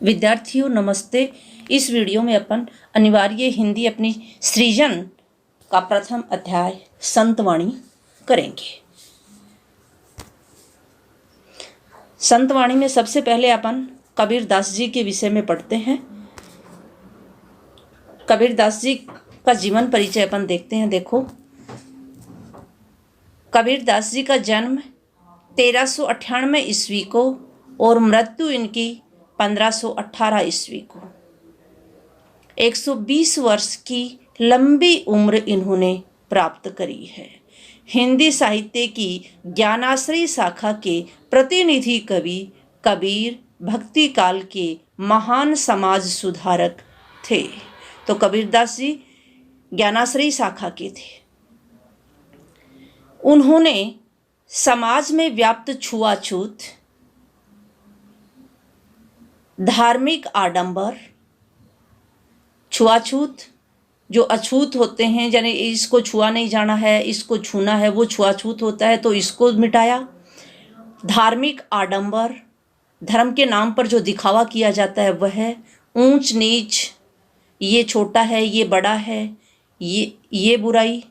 विद्यार्थियों नमस्ते। इस वीडियो में अपन अनिवार्य हिंदी अपनी सृजन का प्रथम अध्याय संतवाणी करेंगे। संतवाणी में सबसे पहले अपन कबीरदास जी के विषय में पढ़ते हैं। कबीरदास जी का जीवन परिचय अपन देखते हैं। देखो, कबीरदास जी का जन्म 1398 ईस्वी को और मृत्यु इनकी 1518 ईस्वी को। 120 वर्ष की लंबी उम्र इन्होंने प्राप्त करी है। हिंदी साहित्य की ज्ञानाश्रयी शाखा के प्रतिनिधि कवि कबीर भक्ति काल के महान समाज सुधारक थे। तो कबीरदास जी ज्ञानाश्रयी शाखा के थे। उन्होंने समाज में व्याप्त छुआछूत, धार्मिक आडंबर, छुआछूत जो अछूत होते हैं, यानी इसको छुआ नहीं जाना है, इसको छूना है, वो छुआछूत होता है, तो इसको मिटाया। धार्मिक आडंबर, धर्म के नाम पर जो दिखावा किया जाता है वह है। ऊंच नीच, ये छोटा है, ये बड़ा है, ये बुराई।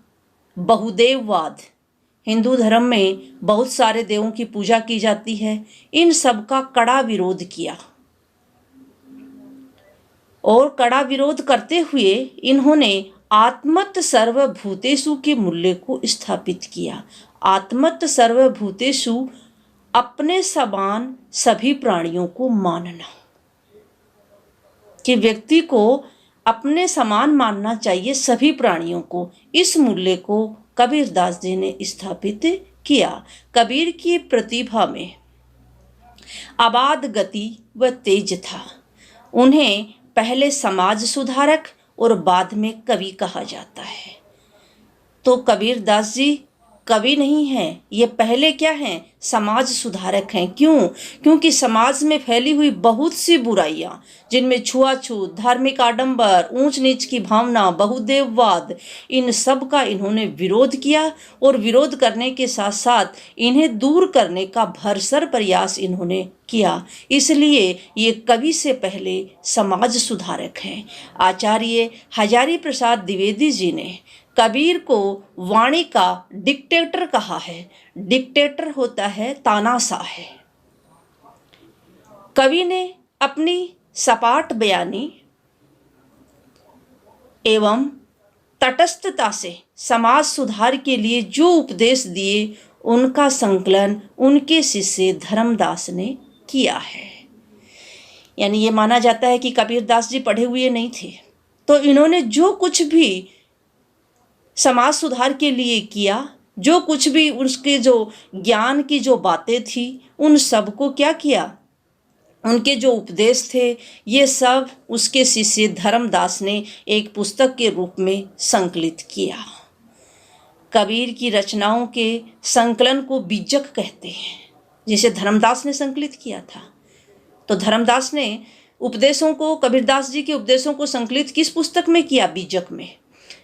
बहुदेववाद, हिंदू धर्म में बहुत सारे देवों की पूजा की जाती है। इन सब का कड़ा विरोध किया और कड़ा विरोध करते हुए इन्होंने आत्मत सर्वभूतेषु के मूल्य को स्थापित किया। आत्मत सर्वभूतेषु, अपने समान सभी प्राणियों को मानना, कि व्यक्ति को अपने समान मानना चाहिए सभी प्राणियों को। इस मूल्य को कबीरदास जी ने स्थापित किया। कबीर की प्रतिभा में अबाध गति व तेज था। उन्हें पहले समाज सुधारक और बाद में कवि कहा जाता है। तो कबीरदास जी कवि नहीं हैं, ये पहले क्या हैं? समाज सुधारक हैं। क्यों? क्योंकि समाज में फैली हुई बहुत सी बुराइयां, जिनमें छुआछूत, धार्मिक आडंबर, ऊंच नीच की भावना, बहुदेववाद, इन सब का इन्होंने विरोध किया और विरोध करने के साथ साथ इन्हें दूर करने का भरसक प्रयास इन्होंने किया। इसलिए ये कवि से पहले समाज सुधारक हैं। आचार्य हजारी प्रसाद द्विवेदी जी ने कबीर को वाणी का डिक्टेटर कहा है। डिक्टेटर होता है तानाशाह है। कवि ने अपनी सपाट बयानी एवं तटस्थता से समाज सुधार के लिए जो उपदेश दिए, उनका संकलन उनके शिष्य धर्मदास ने किया है। यानी ये माना जाता है कि कबीरदास जी पढ़े हुए नहीं थे, तो इन्होंने जो कुछ भी समाज सुधार के लिए किया, जो कुछ भी उसके जो ज्ञान की जो बातें थी, उन सब को क्या किया? उनके जो उपदेश थे, ये सब उसके शिष्य धर्मदास ने एक पुस्तक के रूप में संकलित किया। कबीर की रचनाओं के संकलन को बीजक कहते हैं, जिसे धर्मदास ने संकलित किया था। तो धर्मदास ने उपदेशों को, कबीरदास जी के उपदेशों को संकलित किस पुस्तक में किया? बीजक में।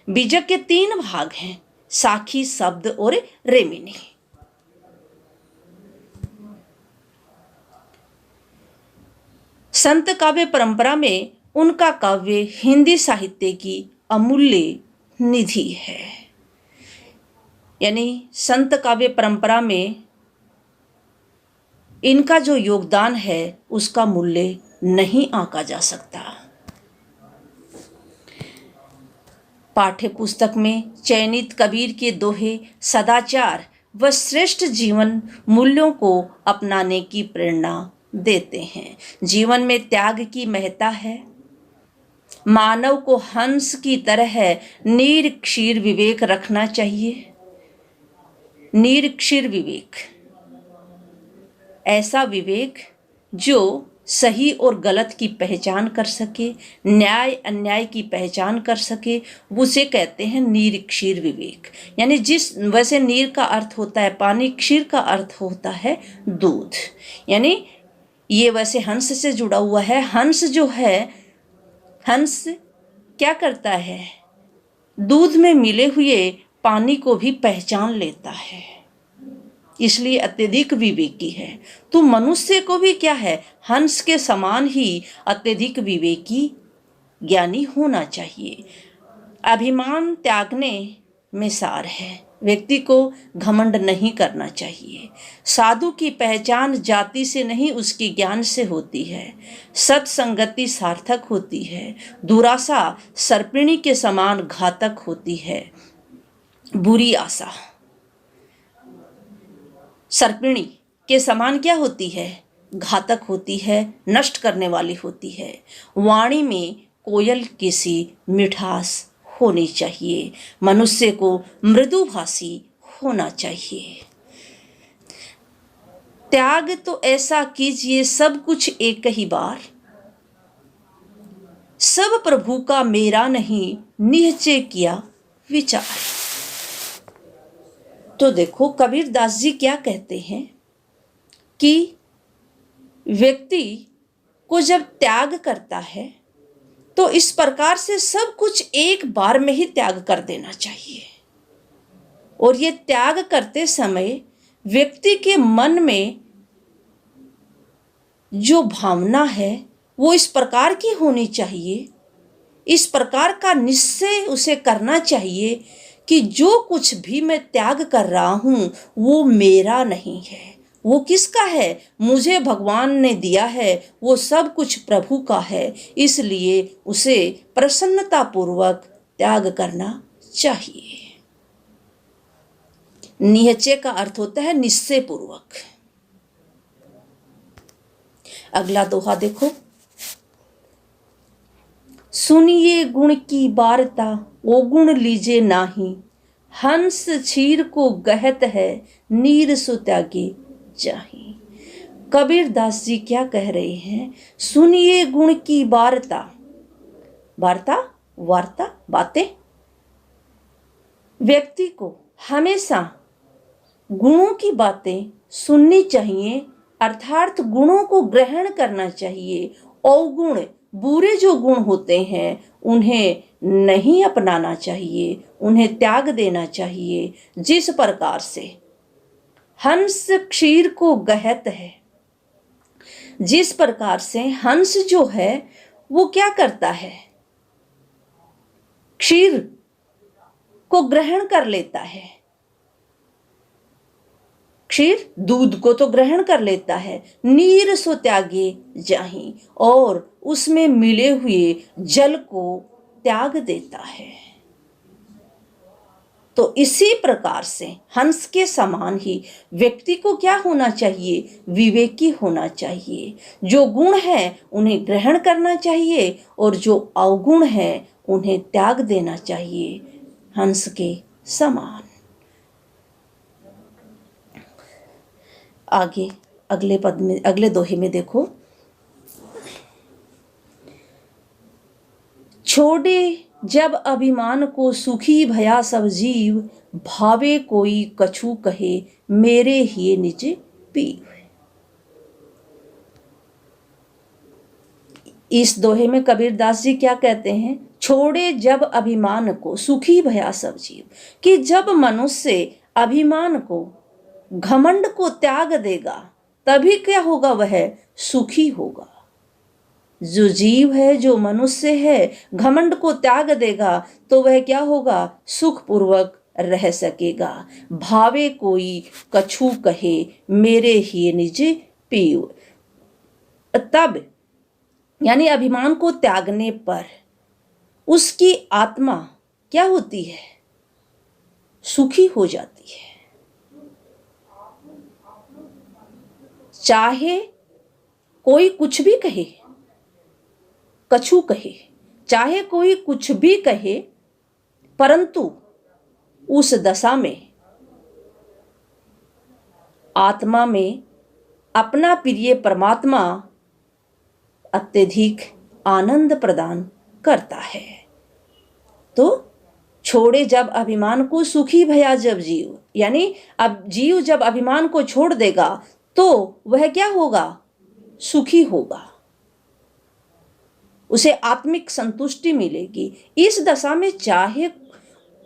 बीजक के 3 भाग हैं, साखी, शब्द और रेमिनी। संत काव्य परंपरा में उनका काव्य हिंदी साहित्य की अमूल्य निधि है। यानी संत काव्य परंपरा में इनका जो योगदान है, उसका मूल्य नहीं आंका जा सकता। पाठ्य पुस्तक में चयनित कबीर के दोहे सदाचार व श्रेष्ठ जीवन मूल्यों को अपनाने की प्रेरणा देते हैं। जीवन में त्याग की महत्ता है। मानव को हंस की तरह निरक्षीर विवेक रखना चाहिए। निरक्षीर विवेक, ऐसा विवेक जो सही और गलत की पहचान कर सके, न्याय अन्याय की पहचान कर सके, उसे कहते हैं निरक्षीर विवेक। यानी जिस वैसे नीर का अर्थ होता है पानी, क्षीर का अर्थ होता है दूध। यानी ये वैसे हंस से जुड़ा हुआ है। हंस जो है, हंस क्या करता है? दूध में मिले हुए पानी को भी पहचान लेता है। इसलिए अत्यधिक विवेकी है। तो मनुष्य को भी क्या है, हंस के समान ही अत्यधिक विवेकी ज्ञानी होना चाहिए। अभिमान त्यागने में सार है। व्यक्ति को घमंड नहीं करना चाहिए। साधु की पहचान जाति से नहीं उसकी ज्ञान से होती है। सत्संगति सार्थक होती है। दुराशा सर्पिणी के समान घातक होती है। बुरी आशा सर्पिणी के समान क्या होती है, घातक होती है, नष्ट करने वाली होती है। वाणी में कोयल की सी मिठास होनी चाहिए। मनुष्य को मृदुभाषी होना चाहिए। त्याग तो ऐसा कीजिए सब कुछ एक ही बार, सब प्रभु का मेरा नहीं निश्चय किया विचार। तो देखो कबीर दास जी क्या कहते हैं कि व्यक्ति को जब त्याग करता है तो इस प्रकार से सब कुछ एक बार में ही त्याग कर देना चाहिए। और ये त्याग करते समय व्यक्ति के मन में जो भावना है वो इस प्रकार की होनी चाहिए, इस प्रकार का निश्चय उसे करना चाहिए कि जो कुछ भी मैं त्याग कर रहा हूँ वो मेरा नहीं है। वो किसका है, मुझे भगवान ने दिया है, वो सब कुछ प्रभु का है। इसलिए उसे प्रसन्नतापूर्वक त्याग करना चाहिए। निश्चय का अर्थ होता है निश्चय पूर्वक। अगला दोहा देखो, सुनिए गुण की वार्ता वो गुण लीजे नाही, हंस क्षीर को गहत है नीर सो त्यागे जाहि। कबीर दास जी क्या कह रहे हैं, सुनिए गुण की वार्ता, वार्ता वार्ता बातें। व्यक्ति को हमेशा गुणों की बातें सुननी चाहिए, अर्थात गुणों को ग्रहण करना चाहिए। अवगुण बुरे जो गुण होते हैं उन्हें नहीं अपनाना चाहिए, उन्हें त्याग देना चाहिए। जिस प्रकार से हंस क्षीर को गहत है, जिस प्रकार से हंस जो है वो क्या करता है, क्षीर को ग्रहण कर लेता है। क्षीर दूध को तो ग्रहण कर लेता है, नीर सो त्यागे जाहि, और उसमें मिले हुए जल को त्याग देता है। तो इसी प्रकार से हंस के समान ही व्यक्ति को क्या होना चाहिए, विवेकी होना चाहिए। जो गुण है उन्हें ग्रहण करना चाहिए और जो अवगुण है उन्हें त्याग देना चाहिए, हंस के समान। आगे अगले पद में, अगले दोहे में देखो, छोड़े जब अभिमान को सुखी भया सब जीव, भावे कोई कछु कहे मेरे ही निज पीव। इस दोहे में कबीर दास जी क्या कहते हैं, छोड़े जब अभिमान को सुखी भया सब जीव, कि जब मनुष्य अभिमान को, घमंड को त्याग देगा तभी क्या होगा, वह सुखी होगा। जो जीव है, जो मनुष्य है, घमंड को त्याग देगा तो वह क्या होगा, सुख पूर्वक रह सकेगा। भावे कोई कछु कहे मेरे ही निज पीव। तब यानी अभिमान को त्यागने पर उसकी आत्मा क्या होती है, सुखी हो जाती है। चाहे कोई कुछ भी कहे, कछु कहे, चाहे कोई कुछ भी कहे, परंतु उस दशा में आत्मा में अपना प्रिय परमात्मा अत्यधिक आनंद प्रदान करता है। तो छोड़े जब अभिमान को सुखी भया जब जीव, यानी अब जीव जब अभिमान को छोड़ देगा तो वह क्या होगा, सुखी होगा, उसे आत्मिक संतुष्टि मिलेगी। इस दशा में चाहे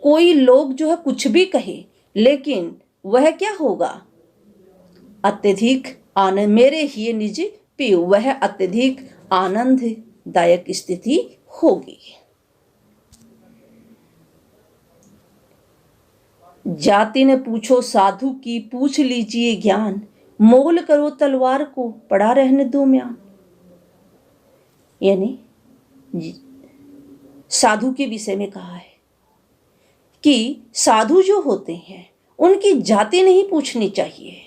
कोई लोग जो है कुछ भी कहे, लेकिन वह क्या होगा, अत्यधिक आनंद, मेरे ही निज पियो, वह अत्यधिक आनंददायक स्थिति होगी। जाति ने पूछो साधु की, पूछ लीजिए ज्ञान, मोल करो तलवार को, पड़ा रहने दो म्यान। यानी साधु के विषय में कहा है कि साधु जो होते हैं उनकी जाति नहीं पूछनी चाहिए,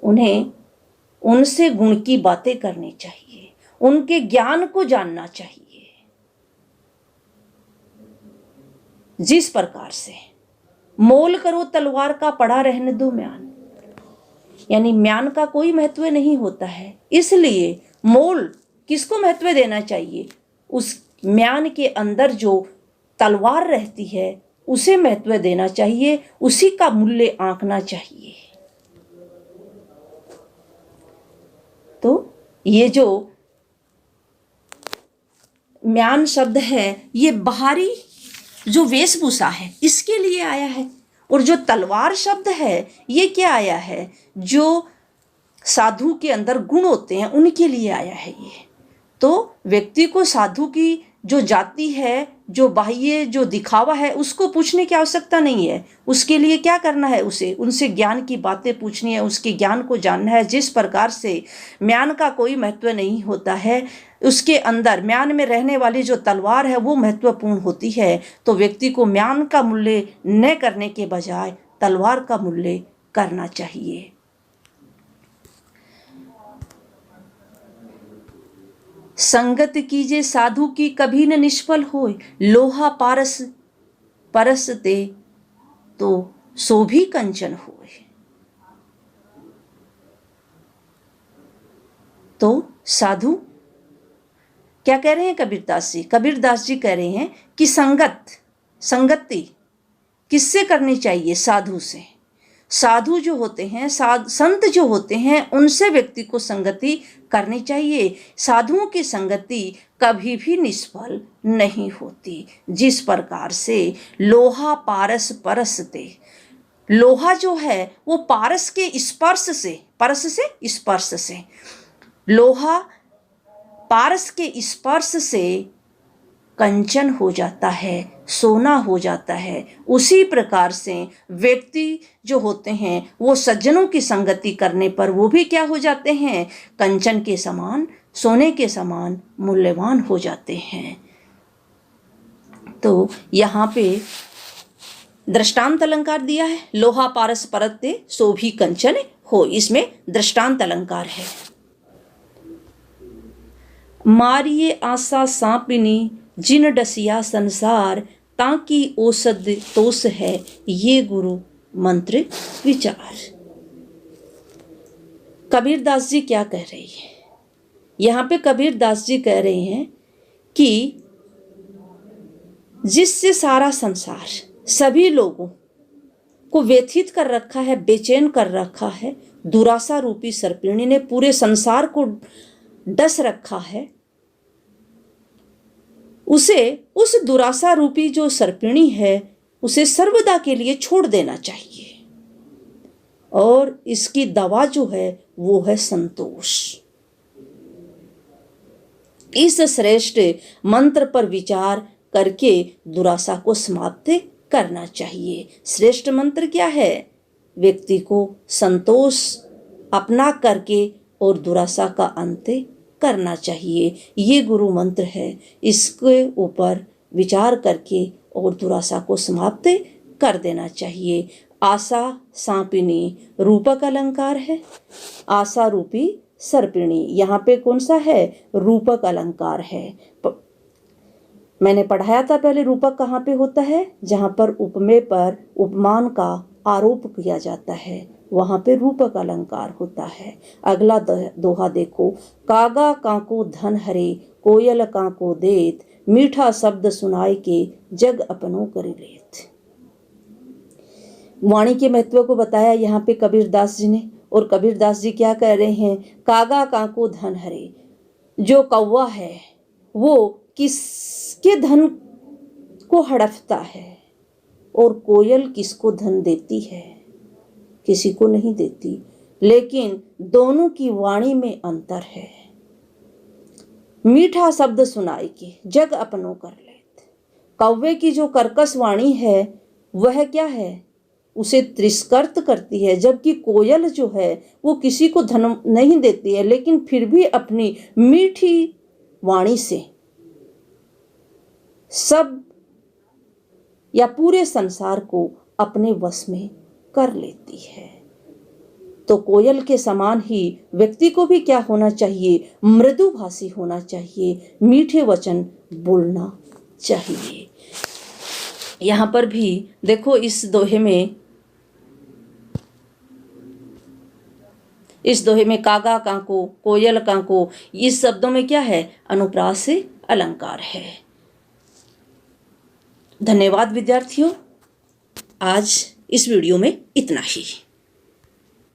उन्हें उनसे गुण की बातें करनी चाहिए, उनके ज्ञान को जानना चाहिए। जिस प्रकार से मोल करो तलवार का, पड़ा रहने दो म्यान, यानी म्यान का कोई महत्व नहीं होता है, इसलिए मोल किसको महत्व देना चाहिए? उस म्यान के अंदर जो तलवार रहती है उसे महत्व देना चाहिए, उसी का मूल्य आंकना चाहिए। तो ये जो म्यान शब्द है ये बाहरी जो वेशभूषा है इसके लिए आया है, और जो तलवार शब्द है ये क्या आया है? जो साधु के अंदर गुण होते हैं उनके लिए आया है ये। तो व्यक्ति को साधु की जो जाति है, जो बाह्य जो दिखावा है, उसको पूछने की आवश्यकता नहीं है। उसके लिए क्या करना है? उनसे ज्ञान की बातें पूछनी है, उसके ज्ञान को जानना है। जिस प्रकार से म्यान का कोई महत्व नहीं होता है, उसके अंदर म्यान में रहने वाली जो तलवार है वो महत्वपूर्ण होती है। तो व्यक्ति को म्यान का मूल्य न करने के बजाय तलवार का मूल्य करना चाहिए। संगत कीजे साधु की, कभी न निष्फल होए, लोहा पारस परस ते तो सो भी कंचन होए। तो साधु क्या कह रहे हैं कबीरदास जी? कबीरदास जी कह रहे हैं कि संगति किससे करनी चाहिए? साधु से। साधु जो होते हैं, संत जो होते हैं, उनसे व्यक्ति को संगति करनी चाहिए। साधुओं की संगति कभी भी निष्फल नहीं होती। जिस प्रकार से लोहा पारस परसते, लोहा जो है वो पारस के स्पर्श से, परस से स्पर्श से, लोहा पारस के स्पर्श से कंचन हो जाता है, सोना हो जाता है। उसी प्रकार से व्यक्ति जो होते हैं वो सज्जनों की संगति करने पर वो भी क्या हो जाते हैं? कंचन के समान, सोने के समान मूल्यवान हो जाते हैं। तो यहाँ पे दृष्टांत अलंकार दिया है, लोहा पारस परते सो भी कंचन हो, इसमें दृष्टांत अलंकार है। मारिए आशा सांपिनी, जिन डसिया संसार, ताकि औसद तोस है, ये गुरु मंत्र विचार। कबीरदास जी क्या कह रहे हैं? यहाँ पे कबीरदास जी कह रहे हैं कि जिससे सारा संसार सभी लोगों को व्यथित कर रखा है, बेचैन कर रखा है, दुरासा रूपी सर्पिणी ने पूरे संसार को डस रखा है, उसे उस दुरासा रूपी जो सर्पिणी है उसे सर्वदा के लिए छोड़ देना चाहिए। और इसकी दवा जो है वो है संतोष। इस श्रेष्ठ मंत्र पर विचार करके दुरासा को समाप्त करना चाहिए। श्रेष्ठ मंत्र क्या है? व्यक्ति को संतोष अपना करके और दुरासा का अंत करना चाहिए। ये गुरु मंत्र है, इसके ऊपर विचार करके और दुरासा को समाप्त कर देना चाहिए। आशा सांपिनी रूपक अलंकार है, आशा रूपी सर्पिणी यहाँ पे कौन सा है? रूपक अलंकार है। मैंने पढ़ाया था पहले, रूपक कहाँ पे होता है? जहाँ पर उपमेय पर उपमान का आरोप किया जाता है, वहाँ पे रूपक अलंकार होता है। अगला दोहा देखो, कागा काको धन हरे, कोयल काको देत, मीठा शब्द सुनाए के, जग अपनों करि लेत। वाणी के महत्व को बताया यहाँ पे कबीरदास जी ने, और कबीरदास जी क्या कह रहे हैं? कागा काको धन हरे, जो कौवा है वो किसके धन को हड़पता है, और कोयल किसको धन देती है? किसी को नहीं देती, लेकिन दोनों की वाणी में अंतर है। मीठा शब्द सुनाई के जग अपनों कर लेत। कौवे की जो कर्कश वाणी है वह क्या है, उसे तिरस्कृत करती है, जबकि कोयल जो है वो किसी को धन नहीं देती है, लेकिन फिर भी अपनी मीठी वाणी से सब या पूरे संसार को अपने वश में कर लेती है। तो कोयल के समान ही व्यक्ति को भी क्या होना चाहिए, मृदुभाषी होना चाहिए, मीठे वचन बोलना चाहिए। यहाँ पर भी देखो इस दोहे में कागा कांको, कोयल कांको, इस शब्दों में क्या है, अनुप्रास अलंकार है। धन्यवाद विद्यार्थियों, आज इस वीडियो में इतना ही।